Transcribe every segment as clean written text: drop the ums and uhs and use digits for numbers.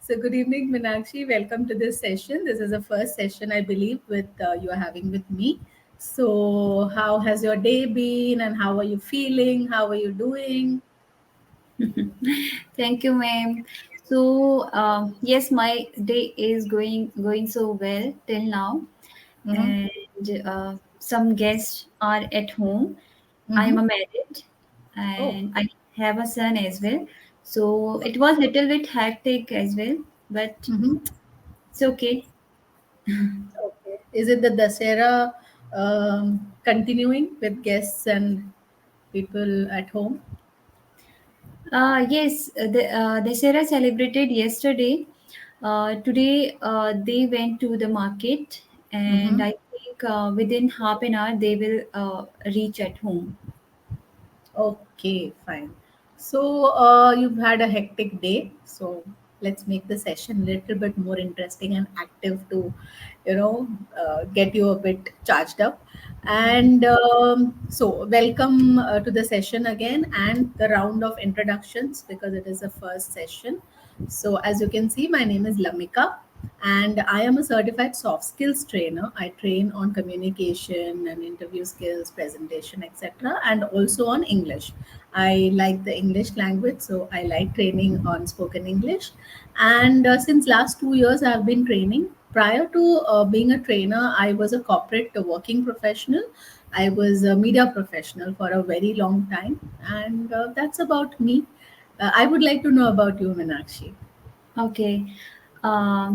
So, good evening, Minakshi. Welcome to this session. This is the first session, I believe, with you are having with me. So, how has your day been, and how are you feeling? How are you doing? Thank you, ma'am. So, yes, my day is going so well till now, Mm-hmm. and some guests are at home. I am Mm-hmm. a married, Oh, and I have a son as well. So it was little bit hectic as well, but mm-hmm. it's okay. Okay. Is it the Dasera continuing with guests and people at home? Yes, the Sarah celebrated yesterday. Today they went to the market, and Mm-hmm. I think within half an hour they will reach at home. Okay, fine. So, you've had a hectic day. So, let's make the session a little bit more interesting and active to, get you a bit charged up. Okay. And welcome to the session again and the round of introductions because it is the first session. So, as you can see, my name is Lamika and I am a certified soft skills trainer. I train on communication and interview skills, presentation, etc., and also on English. I like the English language, so I like training on spoken English. And since last 2 years, I have been training. Prior to being a trainer, I was a corporate working professional. I was a media professional for a very long time, and that's about me. I would like to know about you, Minakshi. Okay.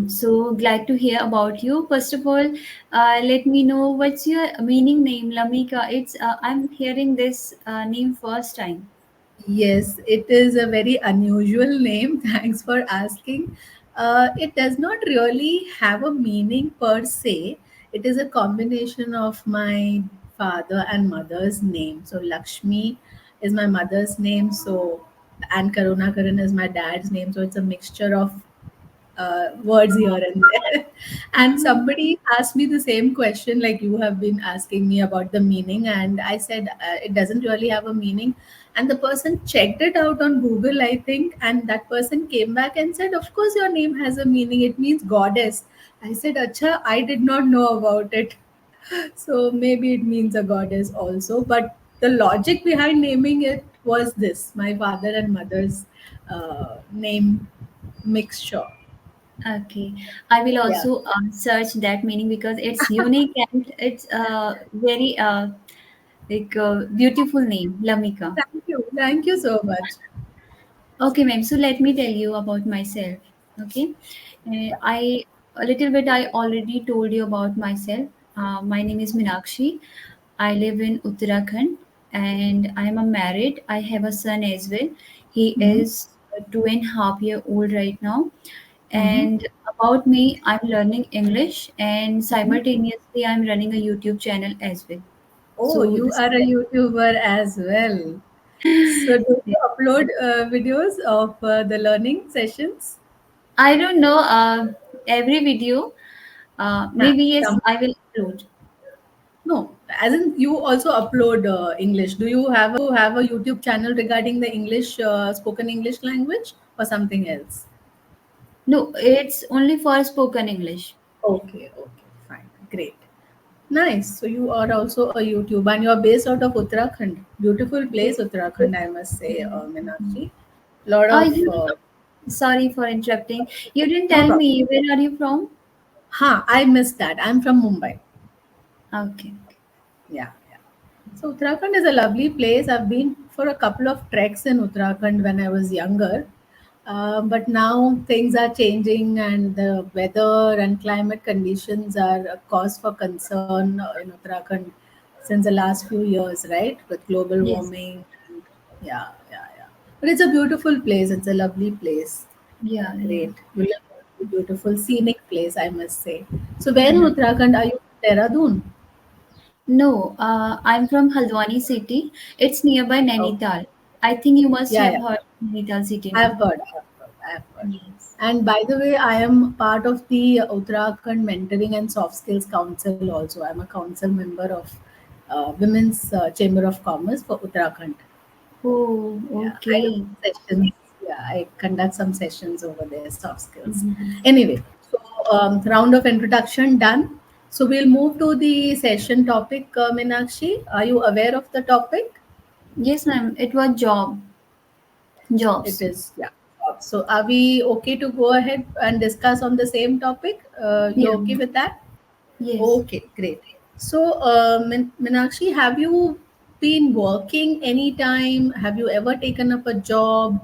So glad to hear about you. First of all, let me know what's your meaning name, Lamika. It's I'm hearing this name first time. Yes, it is a very unusual name. Thanks for asking. It does not really have a meaning per se. It is a combination of my father and mother's name. So Lakshmi is my mother's name. And Karunakaran is my dad's name. So it's a mixture of words here and there. And somebody asked me the same question, like you have been asking me about the meaning, and I said it doesn't really have a meaning. And the person checked it out on Google, I think, and that person came back and said, "Of course, your name has a meaning. It means goddess." I said, "Acha, I did not know about it." So maybe it means a goddess also, but the logic behind naming it was this: my father and mother's name mixture. Okay, I will Yeah. also search that meaning because it's unique and it's very beautiful name, Lamika. Thank you. Thank you so much. Okay, ma'am. So let me tell you about myself. Okay, I a little bit I already told you about myself. My name is Minakshi. I live in Uttarakhand, and I am a married. I have a son as well. He Mm-hmm. is 2.5 year old right now. Mm-hmm. And about me, I'm learning English, and Mm-hmm. simultaneously I'm running a YouTube channel as well. Oh, So you this are a YouTuber as well. So, do is you upload videos of the learning sessions? I don't know every video. Nah, Maybe yes, some. I will upload. No, as in you also upload English. Do you have a YouTube channel regarding the English spoken English language or something else? No, it's only for spoken English. Okay, okay, fine, great. Nice. So you are also a YouTube and you are based out of Uttarakhand. Beautiful place, Uttarakhand, I must say, Meenakshi. Lot of You, sorry for interrupting. You didn't no tell problem. me where are you from? I missed that. I'm from Mumbai. Okay. Yeah, yeah. So Uttarakhand is a lovely place. I've been for a couple of treks in Uttarakhand when I was younger. But now things are changing and the weather and climate conditions are a cause for concern in Uttarakhand since the last few years, right? With global Yes. warming. And yeah, yeah, yeah. But it's a beautiful place. It's a lovely place. Yeah, yeah. Great. You live in a beautiful scenic place, I must say. So where in Uttarakhand are you? Dehradun? No, I'm from Haldwani city. It's nearby Okay. Nainital. I think you must Yeah, have yeah. heard Nainital city I've now. heard, I've heard, I've heard. Yes. And by the way, I am part of the Uttarakhand Mentoring and Soft Skills Council also. I'm a council member of Women's Chamber of Commerce for Uttarakhand. Oh, Yeah, I run okay. sessions. Yeah, I conduct some sessions over there, soft skills. Mhm. Anyway, so round of introduction done. So we'll move to the session topic, Meenakshi. Are you aware of the topic? Yes, ma'am. It was It jobs. is, yeah. So are we okay to go ahead and discuss on the same topic? Yeah. You're okay with that? Yes. Okay, great. So, Meenakshi, have you been working anytime? Have you ever taken up a job?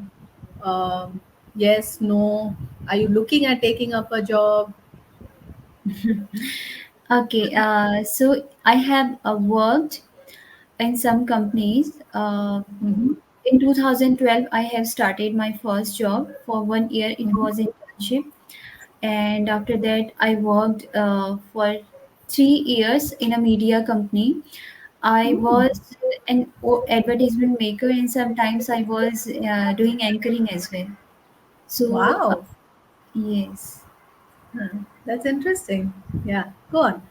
Yes, no. Are you looking at taking up a job? Okay. So I have worked in some companies. Mm-hmm. In 2012, I have started my first job. For 1 year, it Mm-hmm. was internship, and after that, I worked for 3 years in a media company. I Mm. was an advertisement maker, and sometimes I was doing anchoring as well. So Wow, yes. that's interesting. Yeah, go on.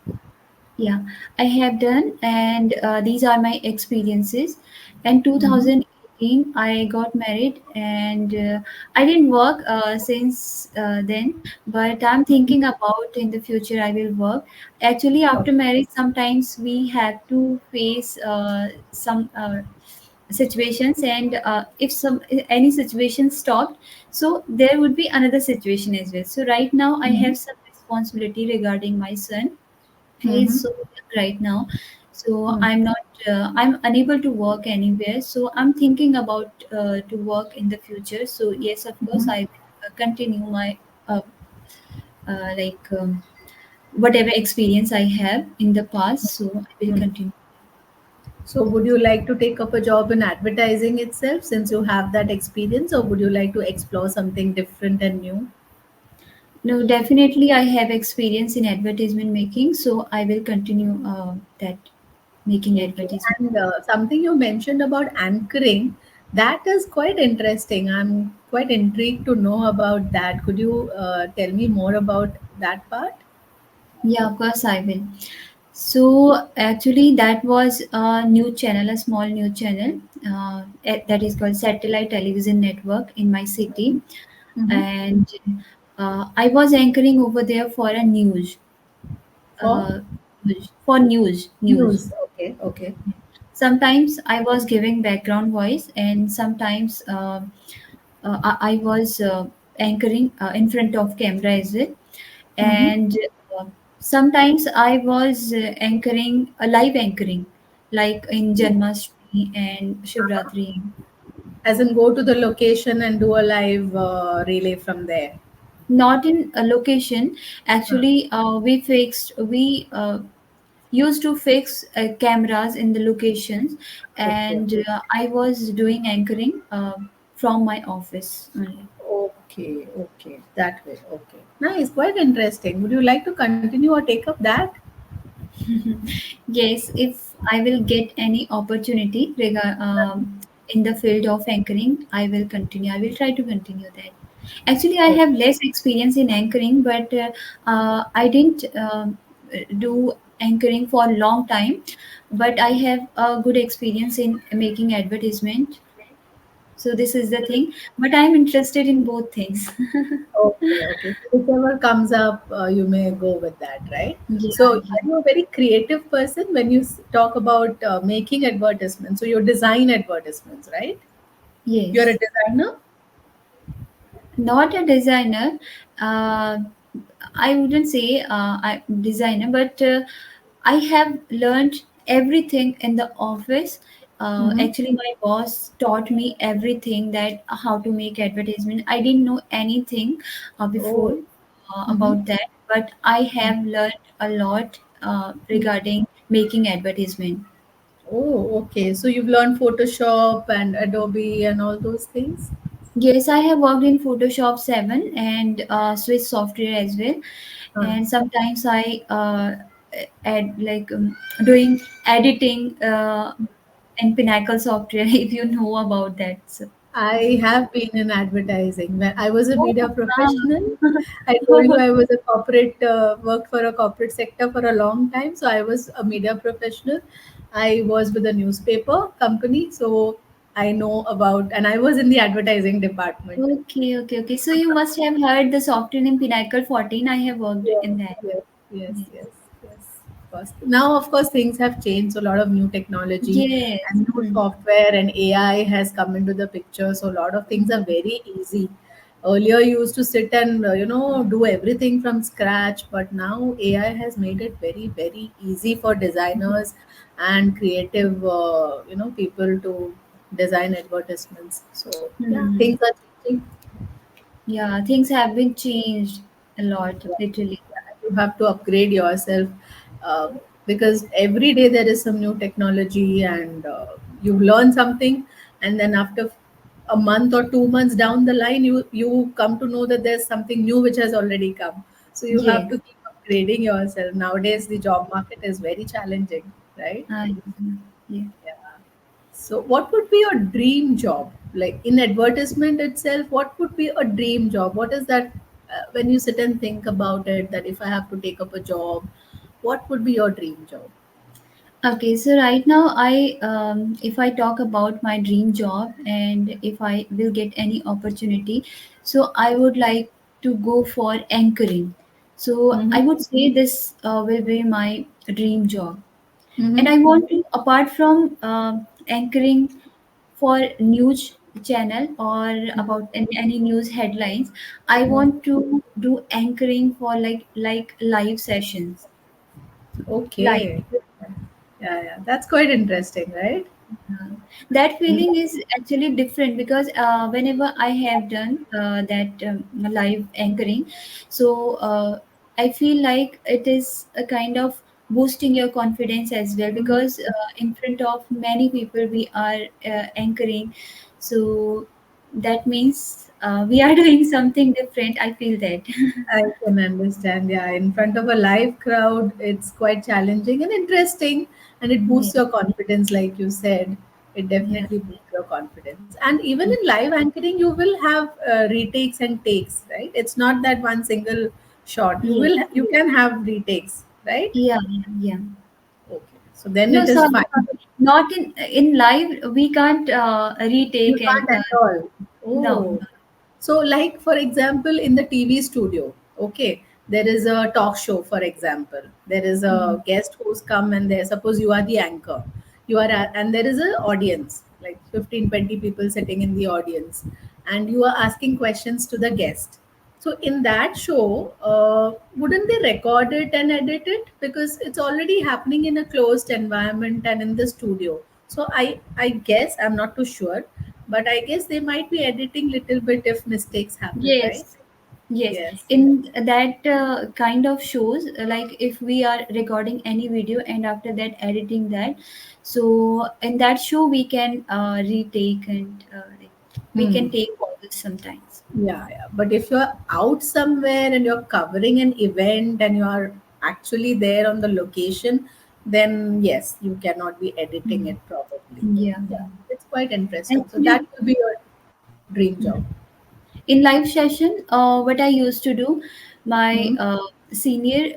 Yeah, I have done, and these are my experiences. And Mm-hmm. 2018, I got married, and I didn't work since then. But I'm thinking about in the future I will work. Actually, after Okay. marriage, sometimes we have to face some situations, and if some any situation stopped, so there would be another situation as well. So right now, I Mm-hmm. have some responsibility regarding my son. He is Mm-hmm. so young right now, so Mm. I'm unable to work anywhere, so I'm thinking about to work in the future. So yes, of course, Mm-hmm. I will continue my uh, like whatever experience I have in the past, so I will Mm. continue. So, would you like to take up a job in advertising itself since you have that experience, or would you like to explore something different and new? No, definitely I have experience in advertisement making, so I will continue that, making Okay. advertisement. And something you mentioned about anchoring, that is quite interesting. I'm quite intrigued to know about that. Could you tell me more about that part? Yeah, of course I will. So actually, that was a new channel, a small new channel that is called Satellite Television Network in my city, Mm-hmm. and I was anchoring over there for a For uh, news. news. Okay. Okay. Sometimes I was giving background voice, and sometimes I was anchoring in front of camera as well. Mm-hmm. And sometimes I was anchoring, live anchoring, like in Janmashtami and Shivratri. As in, go to the location and do a live relay from there. Not in a location. Actually, we used to fix cameras in the locations, Okay. and I was doing anchoring from my office only. Okay. Okay. That way. Okay. Nice. Quite interesting. Would you like to continue or take up that? Yes, if I will get any opportunity in the field of anchoring, I will continue. I will try to continue that. Actually, I have less experience in anchoring, but I didn't do anchoring for a long time. But I have a good experience in making advertisement. So this is the thing. But I'm interested in both things. Okay, okay. So whichever comes up, you may go with that, right? So, Yeah, yeah. are you a very creative person when you talk about making advertisements? So, you design advertisements, right? You're a Yes. designer? Not a designer. uh, I wouldn't say I designer, but I have learned everything in the office. Mm-hmm. Actually, my boss taught me everything, that how to make advertisement. I didn't know anything before Oh, mm-hmm. about that, but I have learned a lot regarding making advertisement. Oh, okay. So, you've learned Photoshop and Adobe and all those things? Yes, I have worked in Photoshop 7 and Swiss software as well. Huh. And sometimes I add like doing editing in Pinnacle software, if you know about that. So. I have been in advertising. When I was a Oh, media professional, I told you wow. I was a corporate, worked for a corporate sector for a long time. So I was a media professional. I was with a newspaper company. So I know about, and I was in the advertising department. Okay, okay, okay. So you must have heard the software in Pinnacle 14. I have worked Yes, in that. yes, yes, Yes. yes, yes. Of course. Now, of course, things have changed. So a lot of new technology Yes. and new Hmm. software and AI has come into the picture. So a lot of things are very easy. Earlier, you used to sit and do everything from scratch, but now AI has made it very, very easy for designers and creative, people to design advertisements. So yeah, Hmm. things are changing. Yeah, things have been changed a lot, Yeah, literally. yeah, you have to upgrade yourself, because every day there is some new technology, and you learn something, and then after a month or 2 months down the line, you come to know that there's something new which has already come. So you have Yes. to keep upgrading yourself. Nowadays the job market is very challenging, right? Yeah. Yeah. So, what would be your dream job? Like in advertisement itself, what would be a dream job? What is that when you sit and think about it? That if I have to take up a job, what would be your dream job? Okay, so right now if I talk about my dream job and if I will get any opportunity, so I would like to go for anchoring. So Mm-hmm. I would say this will be my dream job, and Mm-hmm. I want to, apart from anchoring for news channel or about any news headlines, I want to do anchoring for like live sessions, live. Okay. Yeah, yeah. That's quite interesting, right? Uh, that feeling is actually different because whenever I have done that live anchoring, so I feel like it is a kind of boosting your confidence as well because in front of many people we are anchoring, so that means we are doing something different. I feel that. I can understand. Yeah, in front of a live crowd, it's quite challenging and interesting, and it Yeah, boosts your confidence, like you said. It yeah, definitely boosts your confidence. And even in live anchoring, you will have retakes and takes, right? It's not that one single shot. yeah, You can have retakes, right? yeah, yeah. Okay, so then No, it is sorry, fine. sorry. Not in live. We can't You retake and can't at all. no, Oh, no. so, like for example, in the TV studio, okay, there is a talk show. For example, there is Mm, a guest who's come, and there. Suppose you are the anchor, and there is an audience, like 15, 20 people sitting in the audience, and you are asking questions to the guest. So, in that show, wouldn't they record it and edit it because it's already happening in a closed environment and in the studio? So, I guess I'm not too sure, but I guess they might be editing little bit if mistakes happen, right? yes, yes. Yes. In that kind of shows, like if we are recording any video and after that editing that, so in that show we can retake and like, we Hmm. can take pauses sometimes. Yeah, yeah. But if you're out somewhere and you're covering an event and you're actually there on the location, then yes, you cannot be editing Mm. it probably. Yeah, Yeah, it's quite interesting. So that actually. will be your dream job. Mm. In live session, what I used to do, my Hmm. senior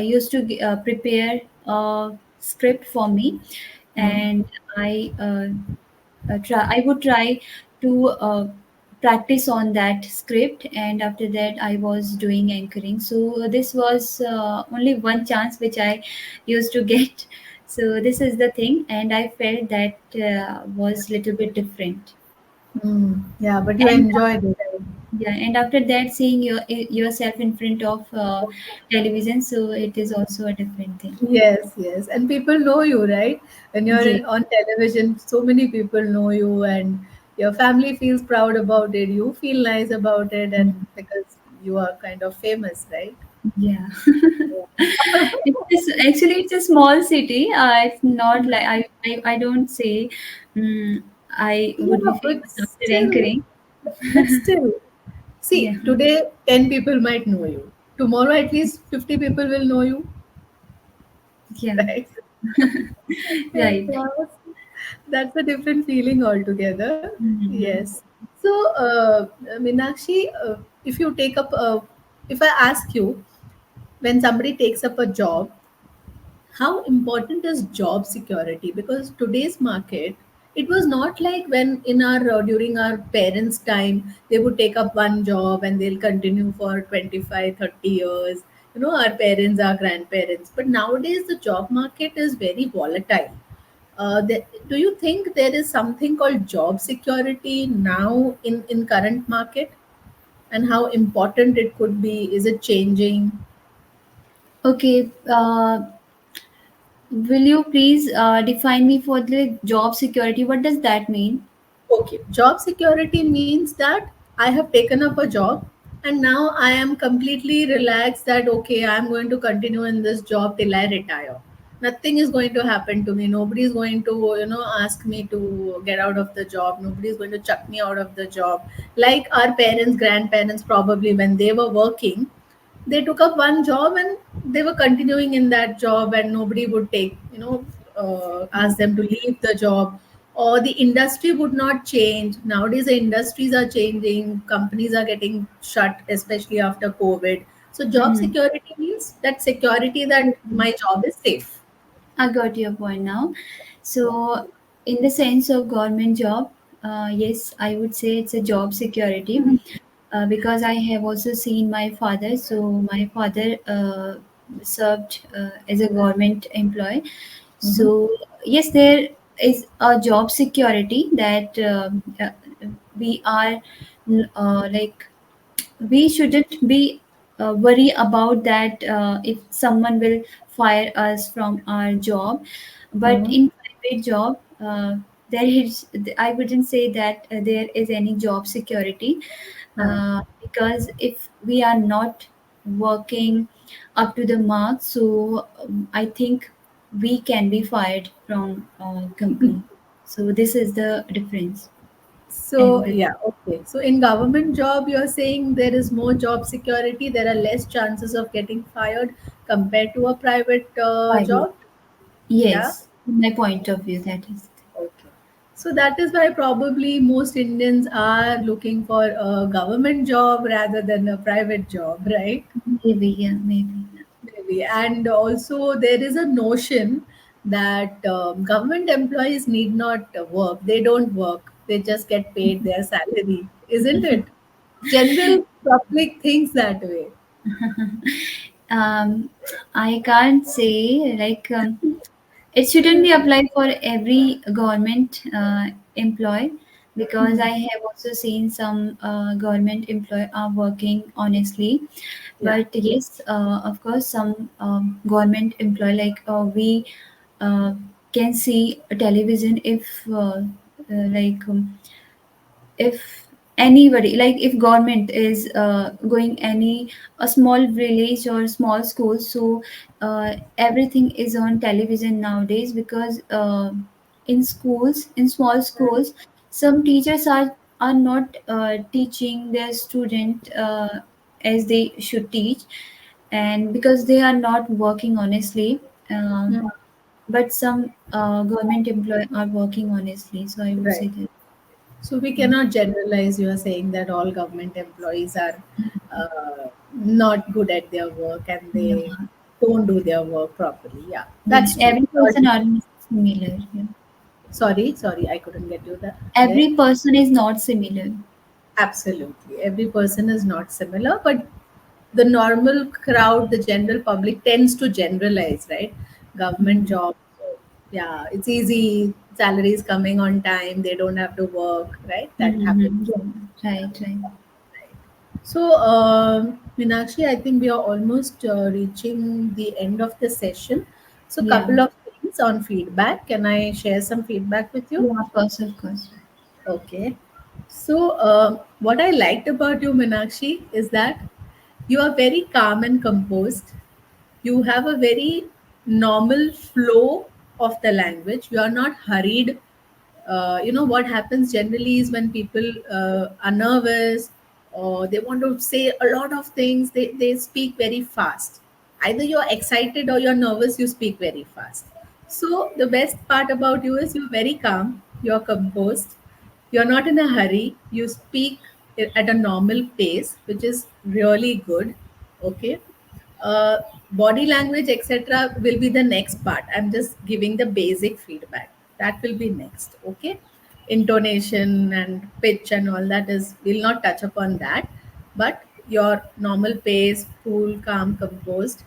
used to prepare a script for me, Hmm. and I would try to practice on that script, and after that I was doing anchoring. So this was only one chance which I used to get. So this is the thing, and I felt that was little bit different. Hmm. Yeah, but you And enjoyed it. yeah, and after that, seeing yourself in front of television, so it is also a different thing. Yes, yes. And people know you, right? When Yeah, on television, so many people know you, and your family feels proud about it. You feel nice about it, and because you are kind of famous, right? yeah. Yeah. It's a small city. It's not like I don't say I would be Yeah, but famous after still, anchoring. but still, see, Yeah, today 10 people might know you. Tomorrow, at least 50 people will know you, yeah, right? Yeah, right. that's a different feeling altogether. Mhm. Yes. So, Meenakshi, if you take up, if I ask you, when somebody takes up a job, how important is job security? Because today's market, It was not like when in our during our parents time they would take up one job and they'll continue for 25, 30 years. Our parents, our grandparents. But nowadays the job market is very volatile. Do you think there is something called job security now in current market, and how important it could be? Is it changing? Okay, will you please define me for the job security? What does that mean? Okay, job security means that I have taken up a job and now I am completely relaxed that okay, I'm going to continue in this job till I retire. Nothing is going to happen to me. Nobody is going to, ask me to get out of the job. Nobody is going to chuck me out of the job. Like our parents, grandparents, probably when they were working, they took up one job and they were continuing in that job, and nobody would take, ask them to leave the job, or the industry would not change. Nowadays the industries are changing, companies are getting shut, especially after COVID. So job Mhm. security means that security that my job is safe. I got your point now. Yeah. So, in the sense of government job, yes, I would say it's a job security, because I have also seen my father. So, my father served as a government employee. Mm-hmm. So, yes, there is a job security that we are like we shouldn't be worry about that if someone will fire us from our job, but Mm-hmm. in private job there is, I wouldn't say that there is any job security, Huh. because if we are not working up to the mark, so I think we can be fired from company. So this is the difference. So, And yeah, okay. So, in government job, you're saying there is more job security, there are less chances of getting fired compared to a private private, job. Yeah, yes, from my point of view, that is okay. So, that is why probably most Indians are looking for a government job rather than a private job, right? maybe, yeah, maybe. Maybe. And also, there is a notion that government employees need not work. They don't work, they just get paid their salary, isn't it? General public thinks that way. um, I can't say like it shouldn't be applied for every government employee, because Hmm. I have also seen some government employee are working honestly. Yeah. But yes, of course, some government employee like we uh, can see a television if like if anybody, like if government is going any a small village or small school, so everything is on television nowadays, because in schools, in small schools, some teachers are not teaching their student as they should teach, and because they are not working honestly, Hmm. but some government employee are working honestly, so I would Right. say that. So we cannot generalize. You are saying that all government employees are not good at their work and Yeah. they don't do their work properly. Yeah, Yes, that's true. every person are not similar. Yeah. Sorry, I couldn't get you that there. Every person is not similar. Absolutely. Every person is not similar, but the normal crowd, the general public tends to generalize, right? Government Mhm. job. So, yeah, it's easy. Salaries coming on time. They don't have to work, right? That happens. Mhm. Yeah. Right, right. So, Meenakshi, I think we are almost reaching the end of the session. So, Yeah. couple of things on feedback. Can I share some feedback with you? Yeah, of course, of course. Okay. So, what I liked about you, Meenakshi, is that you are very calm and composed. You have a very normal flow of the language. You are not hurried. What happens generally is when people are nervous or they want to say a lot of things, they speak very fast. Either you're excited or you're nervous, you speak very fast. So the best part about you is you're very calm, you're composed, you're not in a hurry, you speak at a normal pace, which is really good. Okay. uh, Body language etc will be the next part. I'm just giving the basic feedback. That will be next. Okay. Intonation and pitch and all that is, we'll not touch upon that. But your normal pace, cool, calm, composed.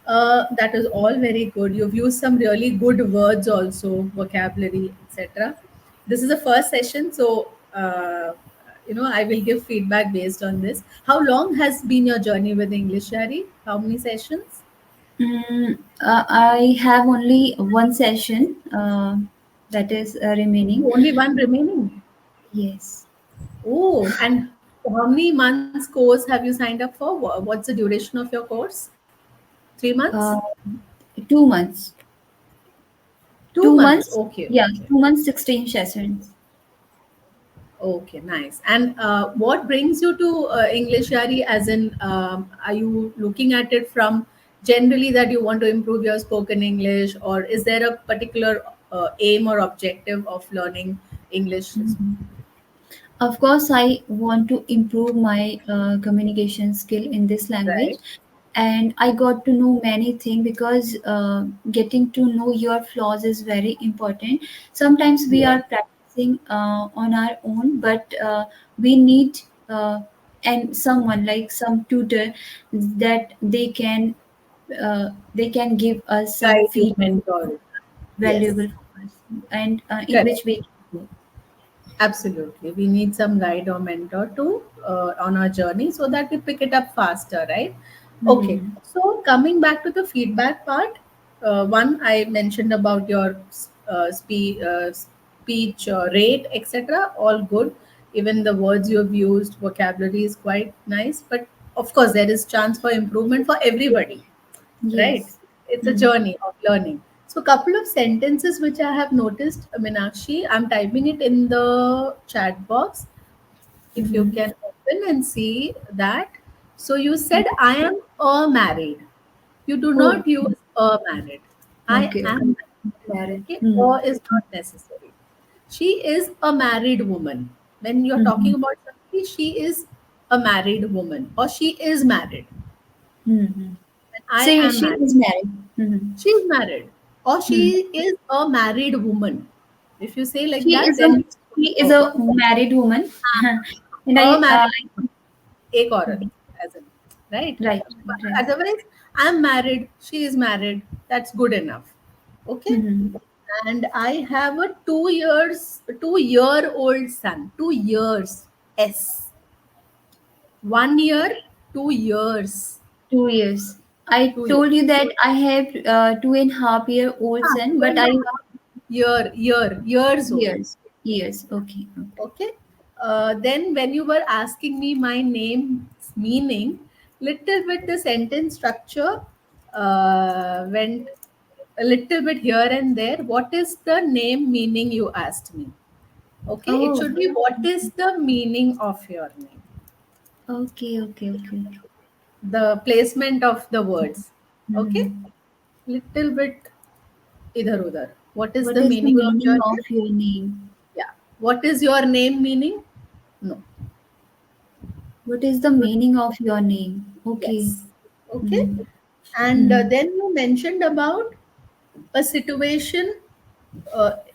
That is all very good. You've used some really good words also, vocabulary, etc. This is the first session, so I will give feedback based on this. How long has been your journey with English, Shari? How many sessions? I have only one session that is remaining. Only one remaining. Yes, Oh, and how many months course have you signed up for? What's the duration of your course? 3 months? uh, 2 months. Two Two months. months. Okay, Yeah, okay. 2 months, 16 sessions. Okay, nice. And what brings you to English, Yari? As in, are you looking at it from generally that you want to improve your spoken English, or is there a particular aim or objective of learning English? Of course, I want to improve my communication skill in this language, Right. and I got to know many things because getting to know your flaws is very important. Sometimes we Yes. are practicing on our own, but we need and someone like some tutor that they can give us some Guide you, feedback mentor. Yes. valuable for us, and in Correct. which we can grow. Absolutely. We need some guide or mentor to on our journey so that we pick it up faster, right? Okay. Hmm. So coming back to the feedback part, one I mentioned about your speech rate, etc. All good. Even the words you've used, vocabulary is quite nice. But of course, there is chance for improvement for everybody, right? Yes. It's a Hmm. journey of learning. So couple of sentences which I have noticed, Meenakshi, I'm typing it in the chat box. If you Mhm. can open and see that. So you said I am a married. You do Oh, not use a married. I okay. am married. Married. Okay, Hmm. or is not necessary. She is a married woman. When you're Hmm. talking about somebody, she is a married woman or she is married. Hmm. And I Say am she married. is married. Hmm. She is married or Hmm. she is a married woman. If you say like She that, is a then she is oh, a married woman, and a I married woman, एक औरत, Mhm. as in, right? Right, right. Otherwise, I'm married, she is married. That's good enough. Okay. Hmm. And I have a 2 year old son. 2 years. S. 1 year, 2 years. 2 years. I 2 years. told you that I have 2.5-year old son, Two but and a I half years old. years years. Okay, okay. Okay. Then when you were asking me my name's meaning, little bit the sentence structure went a little bit here and there. What is the name meaning, you asked me? Okay. It Oh, should be what is the meaning of your name? okay, okay, okay, okay. The placement of the words. Okay. Hmm. Little bit idhar udhar. What is What the is the meaning of meaning your of name? your name? Yeah. What is your name meaning? No. What is the meaning of your name? Okay. Yes. Okay. Hmm. And Hmm. then you mentioned about a situation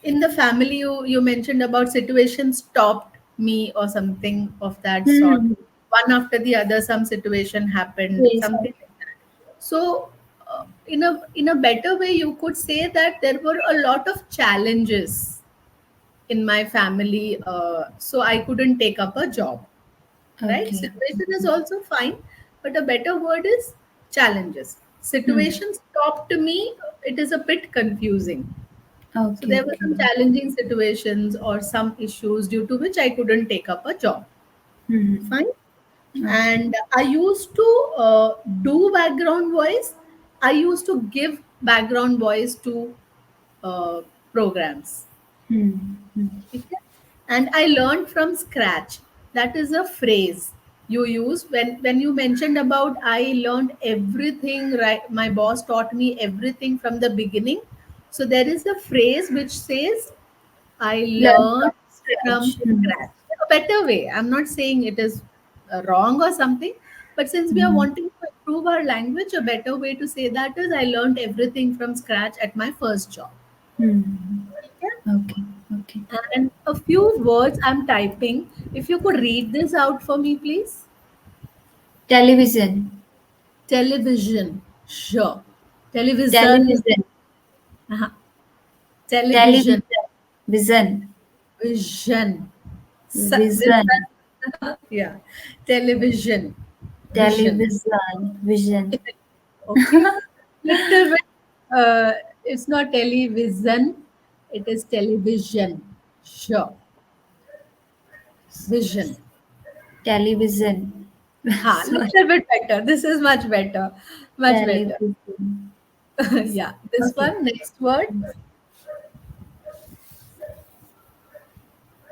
in the family. You mentioned about situation stopped me or something of that sort. Hmm. One after the other, some situation happened, Yes. something like that. So, in a better way, you could say that there were a lot of challenges in my family, so I couldn't take up a job, right? Okay. Situation is also fine, but a better word is challenges. Hmm. Situation stopped me, it is a bit confusing. So Okay. there were some Okay. challenging situations or some issues due to which I couldn't take up a job. Hmm. Fine. Okay. And I used to do background voice. I used to give background voice to uh, programs. Hmm. Hmm. Okay. And I learned from scratch. That is a phrase you use when you mentioned about I learned everything, right? My boss taught me everything from the beginning. So there is a phrase which says I Learn from learned from scratch. Hmm. scratch. A better way. I'm not saying it is wrong or something, but since we are Hmm. wanting to improve our language, a better way to say that is I learned everything from scratch at my first job. Hmm. Okay. Okay. And a few words I'm typing. If you could read this out for me, please. Television. Television. Sure. Television. Television. Uh-huh. Television. Television. Vision. Vision. Vision. Vision. Yeah. Television. Vision. Television. Vision. Okay. Little bit. It's not television. It is television. Sure. Vision. Television. Ha. Sorry. Little bit better. This is much better. Much better. Television. Yeah. This Okay. one. Next word.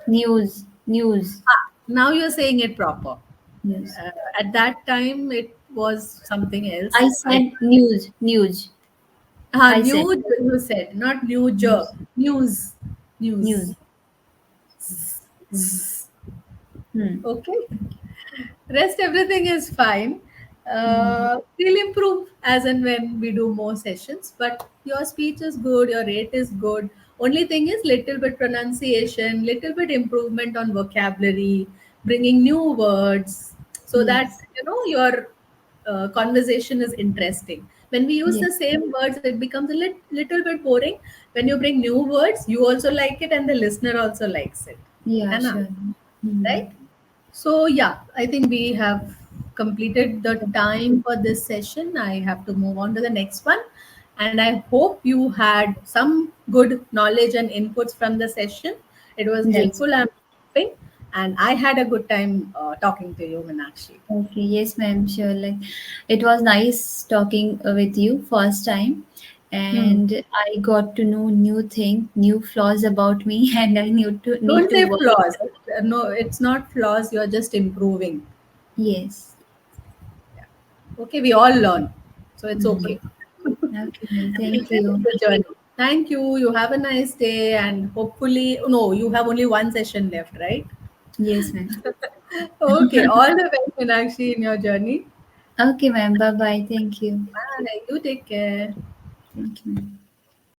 News. News. Ah. Now you're saying it proper. News. Uh, at that time, it was something else. I I said news. News. I said news. You said not new news. news. News. News. Hmm. Hmm. Okay. Rest everything is fine. Hmm. We'll improve as and when we do more sessions. But your speech is good. Your rate is good. Only thing is little bit pronunciation, little bit improvement on vocabulary, bringing new words, so that Yes. your conversation is interesting. When we use Yes. the same words, it becomes a little bit boring. When you bring new words, you also like it, and the listener also likes it. Yeah, है ना? sure. Hmm. Right? So, yeah, I think we have completed the time for this session. I have to move on to the next one. And I hope you had some good knowledge and inputs from the session. It was Yes. helpful, I'm hoping. And I had a good time talking to you, Meenakshi. Okay. Yes, ma'am. Sure. Like, it was nice talking with you first time, Hmm. and I got to know new thing, new flaws about me, and I need Don't to say work on flaws. them. No, it's not flaws. You're just improving. Yes. Okay, we all learn. So it's Hmm. okay. Okay, ma'am. This Thank is you. the journey. Thank you. You have a nice day, and hopefully, no, you have only one session left, right? Yes, ma'am. Okay, all the best, Meenakshi, in your journey. Okay, ma'am. Bye bye. Thank you. Bye. You take care. Thank you, ma'am.